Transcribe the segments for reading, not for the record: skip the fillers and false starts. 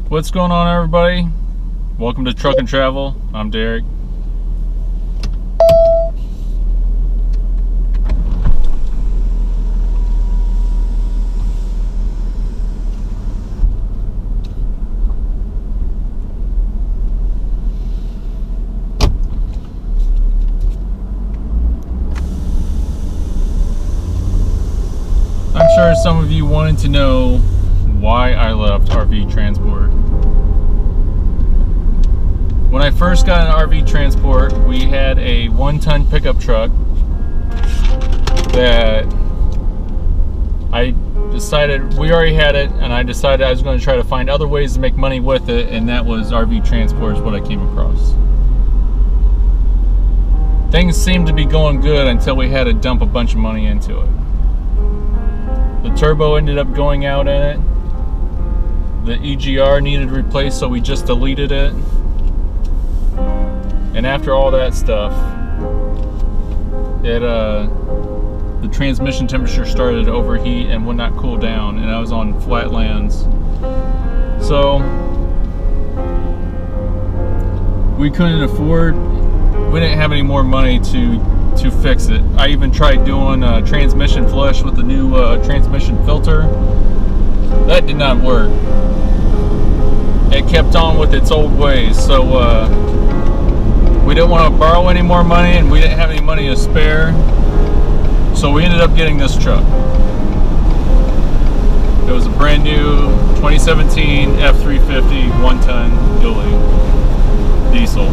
What's going on, everybody? Welcome to Truck and Travel. I'm Derek. I'm sure some of you wanted to know why I left RV transport. When I first got an RV transport, we had a 1-ton pickup truck that I decided, we already had it, and I decided I was going to try to find other ways to make money with it, and that was RV transport is what I came across. Things seemed to be going good until we had to dump a bunch of money into it. The turbo ended up going out in it. The EGR needed replaced, so we just deleted it. And after all that stuff, the transmission temperature started to overheat and would not cool down, and I was on flat lands. So we couldn't afford, we didn't have any more money to fix it. I even tried doing a transmission flush with the new transmission filter. That did not work. It kept on with its old ways, so we didn't want to borrow any more money, and we didn't have any money to spare, so we ended up getting this truck. It was a brand new 2017 F350 1-ton dually diesel,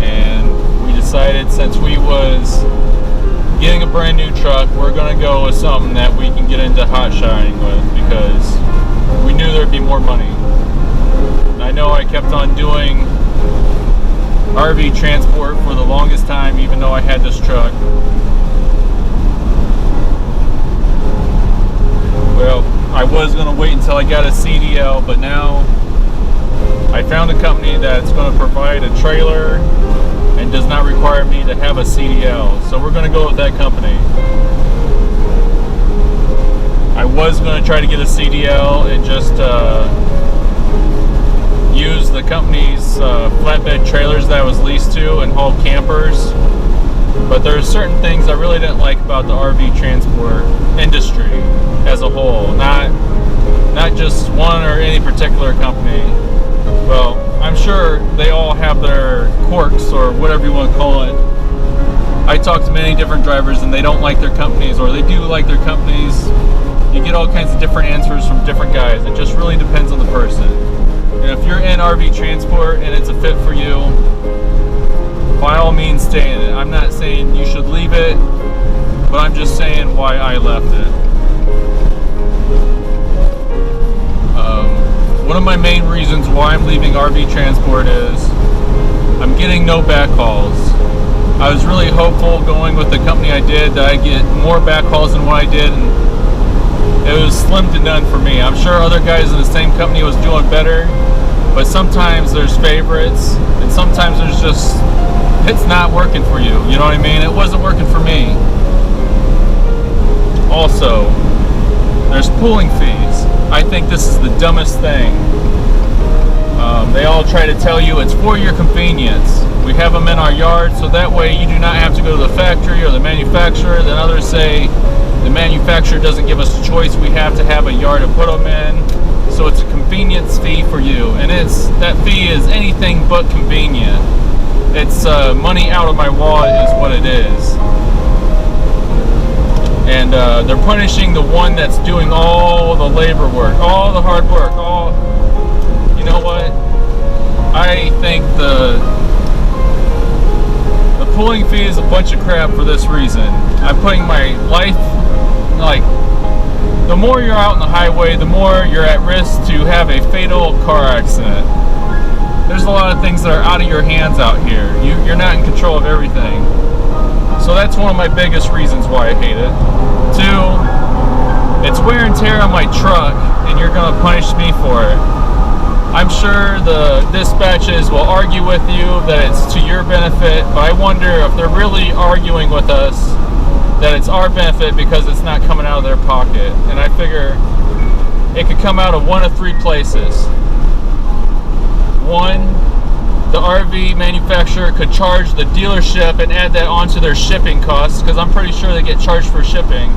and we decided, since we was getting a brand new truck, we're going to go with something that we can get into hot shotting with, because we knew there'd be more money. I know I kept on doing RV transport for the longest time, even though I had this truck. Well, I was going to wait until I got a CDL, but now I found a company that's going to provide a trailer and does not require me to have a CDL. So we're going to go with that company. I was going to try to get a CDL and just use the company's flatbed trailers that I was leased to and haul campers. But there are certain things I really didn't like about the RV transport industry as a whole. Not just one or any particular company. Well, I'm sure they all have their quirks, or whatever you want to call it. I talk to many different drivers and they don't like their companies, or they do like their companies. You get all kinds of different answers from different guys. It just really depends on the person. And if you're in RV transport and it's a fit for you, by all means stay in it. I'm not saying you should leave it, but I'm just saying why I left it. One of my main reasons why I'm leaving RV transport is I'm getting no backhauls. I was really hopeful going with the company I did that I'd get more backhauls than what I did, and it was slim to none for me. I'm sure other guys in the same company was doing better, but sometimes there's favorites, and sometimes there's just, it's not working for you. You know what I mean? It wasn't working for me. Also, there's pooling fees. I think this is the dumbest thing. They all try to tell you it's for your convenience. We have them in our yard, so that way you do not have to go to the factory or the manufacturer. Then others say the manufacturer doesn't give us a choice. We have to have a yard to put them in. So it's a convenience fee for you, and that fee is anything but convenient. It's money out of my wallet is what it is. And they're punishing the one that's doing all the labor work, all the hard work, you know what? I think the pulling fee is a bunch of crap for this reason. I'm putting my life, like, the more you're out on the highway, the more you're at risk to have a fatal car accident. There's a lot of things that are out of your hands out here. You're not in control of everything. So that's one of my biggest reasons why I hate it. 2, it's wear and tear on my truck, and you're going to punish me for it. I'm sure the dispatches will argue with you that it's to your benefit, but I wonder if they're really arguing with us that it's our benefit because it's not coming out of their pocket. And I figure it could come out of one of three places. One, the RV manufacturer could charge the dealership and add that onto their shipping costs, because I'm pretty sure they get charged for shipping.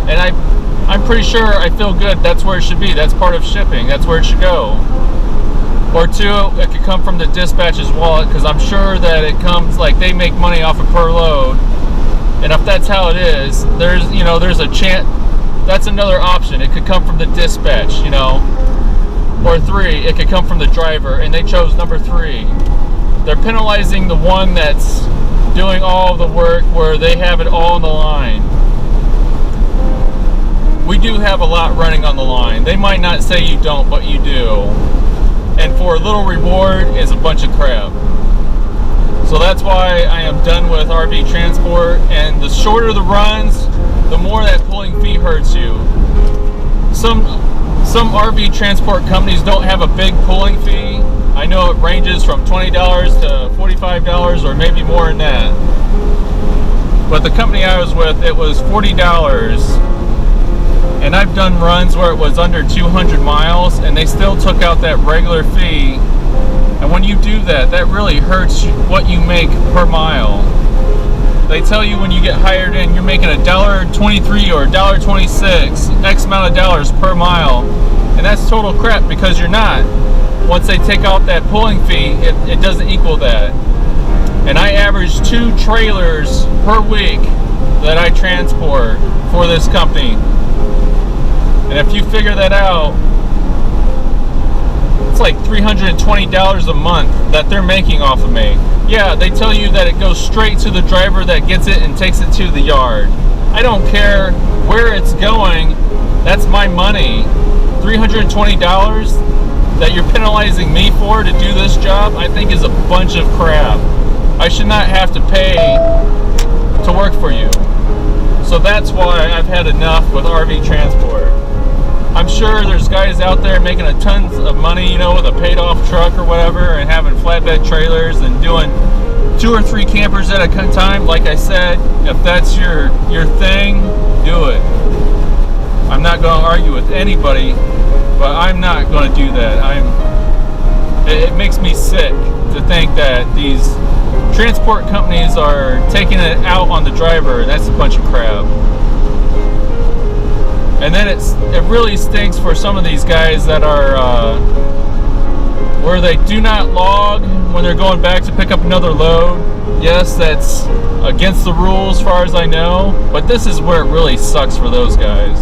And I'm pretty sure, I feel good, that's where it should be. That's part of shipping. That's where it should go. Or two, it could come from the dispatcher's wallet, because I'm sure that it comes, like, they make money off of per load. And if that's how it is, there's a chance. That's another option. It could come from the dispatch, Or three, it could come from the driver, and they chose number three. They're penalizing the one that's doing all the work, where they have it all on the line. We do have a lot running on the line. They might not say you don't, but you do. And for a little reward is a bunch of crap. So that's why I am done with RV transport. And the shorter the runs, the more that pulling fee hurts you. Some RV transport companies don't have a big pulling fee. I know it ranges from $20 to $45 or maybe more than that. But the company I was with, it was $40. And I've done runs where it was under 200 miles and they still took out that regular fee. And when you do that, that really hurts what you make per mile. They tell you when you get hired in, you're making $1.23 or $1.26, X amount of dollars per mile. And that's total crap, because you're not. Once they take out that pulling fee, it doesn't equal that. And I average 2 trailers per week that I transport for this company. And if you figure that out, it's like $320 a month that they're making off of me. Yeah, they tell you that it goes straight to the driver that gets it and takes it to the yard. I don't care where it's going. That's my money. $320 that you're penalizing me for to do this job, I think is a bunch of crap. I should not have to pay to work for you. So that's why I've had enough with RV transport. I'm sure there's guys out there making a tons of money, with a paid off truck or whatever, and having flatbed trailers and doing 2 or 3 campers at a time. Like I said, if that's your thing, do it. I'm not going to argue with anybody, but I'm not going to do that. It makes me sick to think that these transport companies are taking it out on the driver. That's a bunch of crap. And then it really stinks for some of these guys that are where they do not log when they're going back to pick up another load. Yes, that's against the rules as far as I know, but this is where it really sucks for those guys.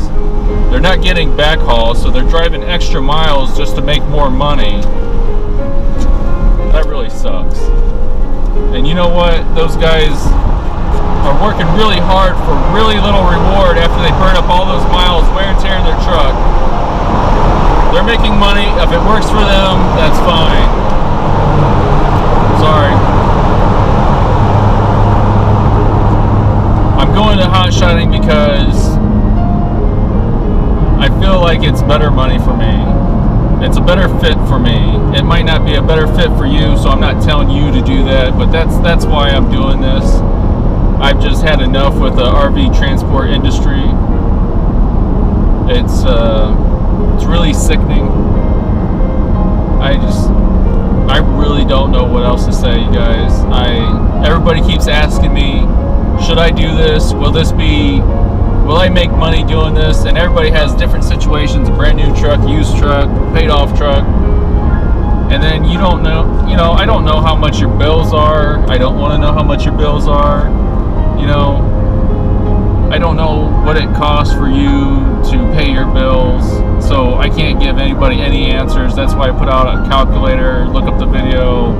They're not getting backhaul, so they're driving extra miles just to make more money. That really sucks. And you know what? Those guys are working really hard for really little reward after they burn up all those miles wear and tear in their truck. They're making money. If it works for them, that's fine. Sorry. I'm going to hot shotting because I feel like it's better money for me. It's a better fit for me. It might not be a better fit for you, so I'm not telling you to do that, but that's why I'm doing this. I've just had enough with the RV transport industry. It's really sickening. I really don't know what else to say, you guys. Everybody keeps asking me, should I do this? Will I make money doing this? And everybody has different situations, a brand new truck, used truck, paid off truck. And then you don't know, I don't know how much your bills are. I don't want to know how much your bills are. I don't know what it costs for you to pay your bills, so I can't give anybody any answers. That's why I put out a calculator, look up the video.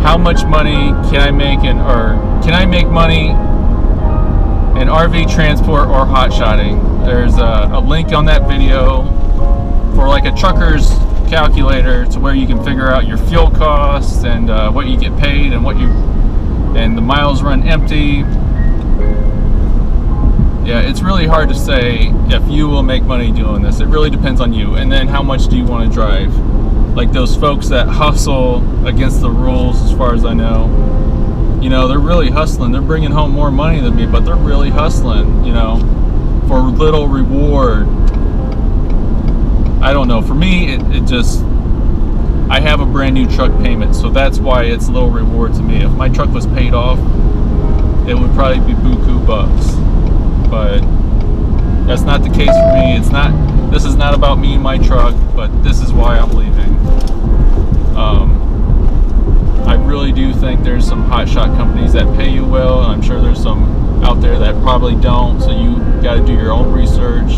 How much money can I make can I make money in RV transport or hot shotting? There's a link on that video for like a trucker's calculator to where you can figure out your fuel costs and what you get paid and the miles run empty. Yeah, it's really hard to say if you will make money doing this. It really depends on you. And then how much do you want to drive? Like those folks that hustle against the rules, as far as I know. They're really hustling. They're bringing home more money than me, but they're really hustling, for little reward. I don't know. For me, it just, I have a brand new truck payment, so that's why it's a little reward to me. If my truck was paid off, it would probably be buku bucks. But that's not the case for me. It's not. This is not about me and my truck, but this is why I'm leaving. I really do think there's some hotshot companies that pay you well, and I'm sure there's some out there that probably don't. So you got to do your own research.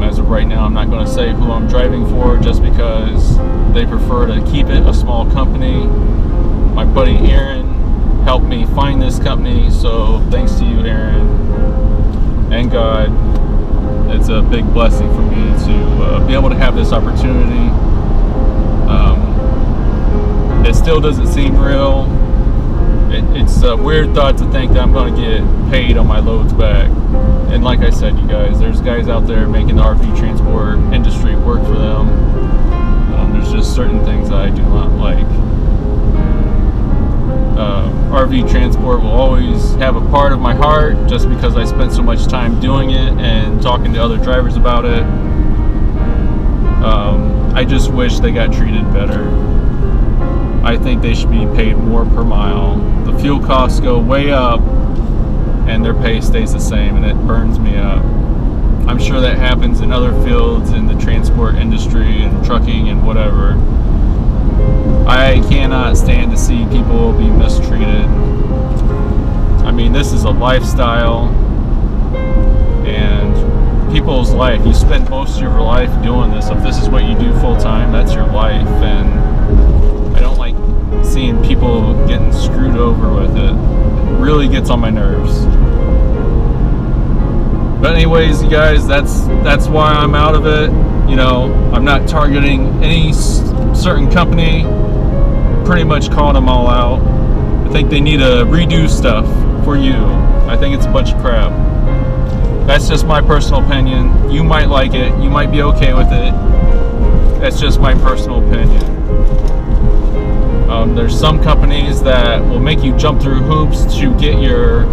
As of right now, I'm not going to say who I'm driving for, just because they prefer to keep it a small company. My buddy Aaron helped me find this company, so thanks to you, Aaron, and God. It's a big blessing for me to be able to have this opportunity. It still doesn't seem real. It's a weird thought to think that I'm going to get paid on my loads back. And like I said, you guys, there's guys out there making the RV transport industry work for them. There's just certain things that I do not like. RV transport will always have a part of my heart, just because I spent so much time doing it and talking to other drivers about it. I just wish they got treated better. I think they should be paid more per mile. The fuel costs go way up and their pay stays the same, and it burns me up. I'm sure that happens in other fields in the transport industry and trucking and whatever. I cannot stand to see people be mistreated. I mean, this is a lifestyle, and people's life. You spend most of your life doing this. If this is what you do full time, that's your life, and I don't like seeing people getting screwed over with it. It really gets on my nerves. But anyways, you guys, that's why I'm out of it. You know, I'm not targeting any certain company. Pretty much calling them all out. I think they need to redo stuff for you. I think it's a bunch of crap. That's just my personal opinion. You might like it. You might be okay with it. That's just my personal opinion. There's some companies that will make you jump through hoops to get your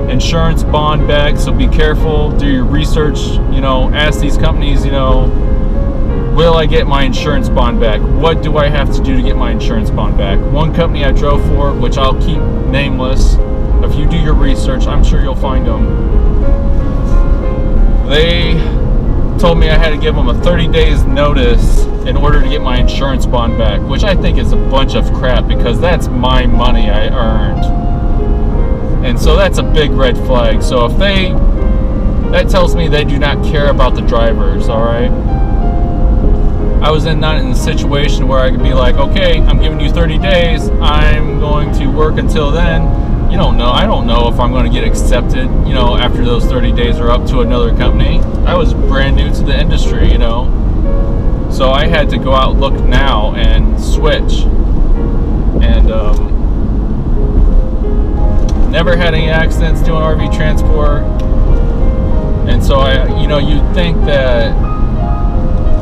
insurance bond back, so be careful. Do your research. You know, ask these companies, you know, will I get my insurance bond back? What do I have to do to get my insurance bond back? One company I drove for, which I'll keep nameless, if you do your research, I'm sure you'll find them. They told me I had to give them a 30 days notice in order to get my insurance bond back, which I think is a bunch of crap, because that's my money I earned. And so that's a big red flag. So if that tells me they do not care about the drivers, all right? I was not in a situation where I could be like, okay, I'm giving you 30 days. I'm going to work until then. You don't know. I don't know if I'm going to get accepted, you know, after those 30 days are up to another company. I was brand new to the industry, you know. So I had to go out, look now, and switch. And never had any accidents doing RV transport. And so you'd think that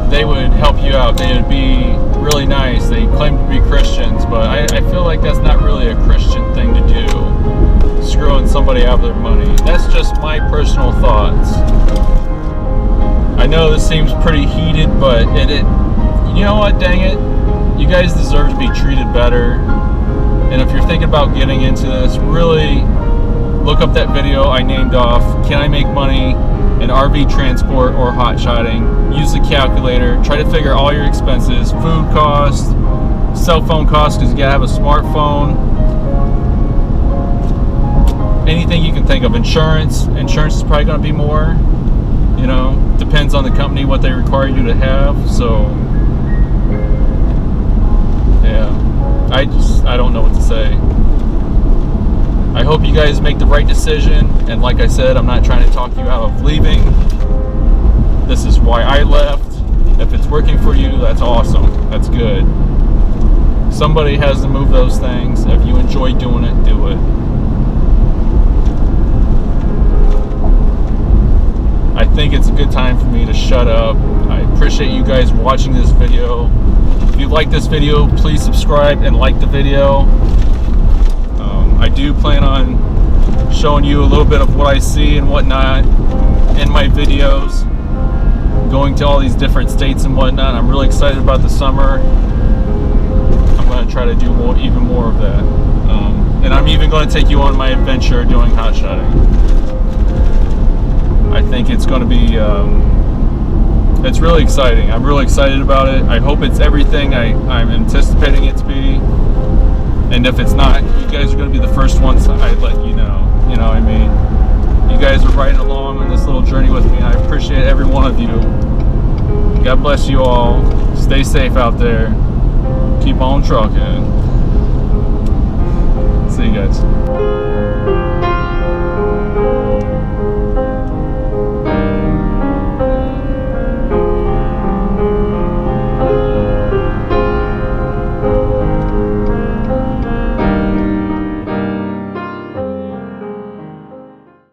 they would help you out. They would be really nice. They claim to be Christians, but I feel like that's not really a Christian thing to do. Screwing somebody out of their money. That's just my personal thoughts. I know this seems pretty heated, but you know what, dang it, you guys deserve to be treated better. And if you're thinking about getting into this, really look up that video I named off, Can I Make Money in RV Transport or Hotshotting? Use the calculator, try to figure all your expenses, food costs, cell phone costs, because you gotta have a smartphone, anything you can think of. Insurance is probably going to be more, you know, depends on the company what they require you to have. So yeah, I don't know what to say. I hope you guys make the right decision, and like I said, I'm not trying to talk you out of leaving. This is why I left. If it's working for you, that's awesome. That's good. Somebody has to move those things. If you enjoy doing it, do it. I think it's a good time for me to shut up. I appreciate you guys watching this video. If you like this video, please subscribe and like the video. I do plan on showing you a little bit of what I see and whatnot in my videos. going to all these different states and whatnot. I'm really excited about the summer. I'm going to try to do even more of that. And I'm even going to take you on my adventure doing hot shotting. I think it's going to be, it's really exciting. I'm really excited about it. I hope it's everything I'm anticipating it to be. And if it's not, you guys are going to be the first ones I let you know. You know what I mean? You guys are riding along on this little journey with me. I appreciate every one of you. God bless you all. Stay safe out there. Keep on trucking. See you guys.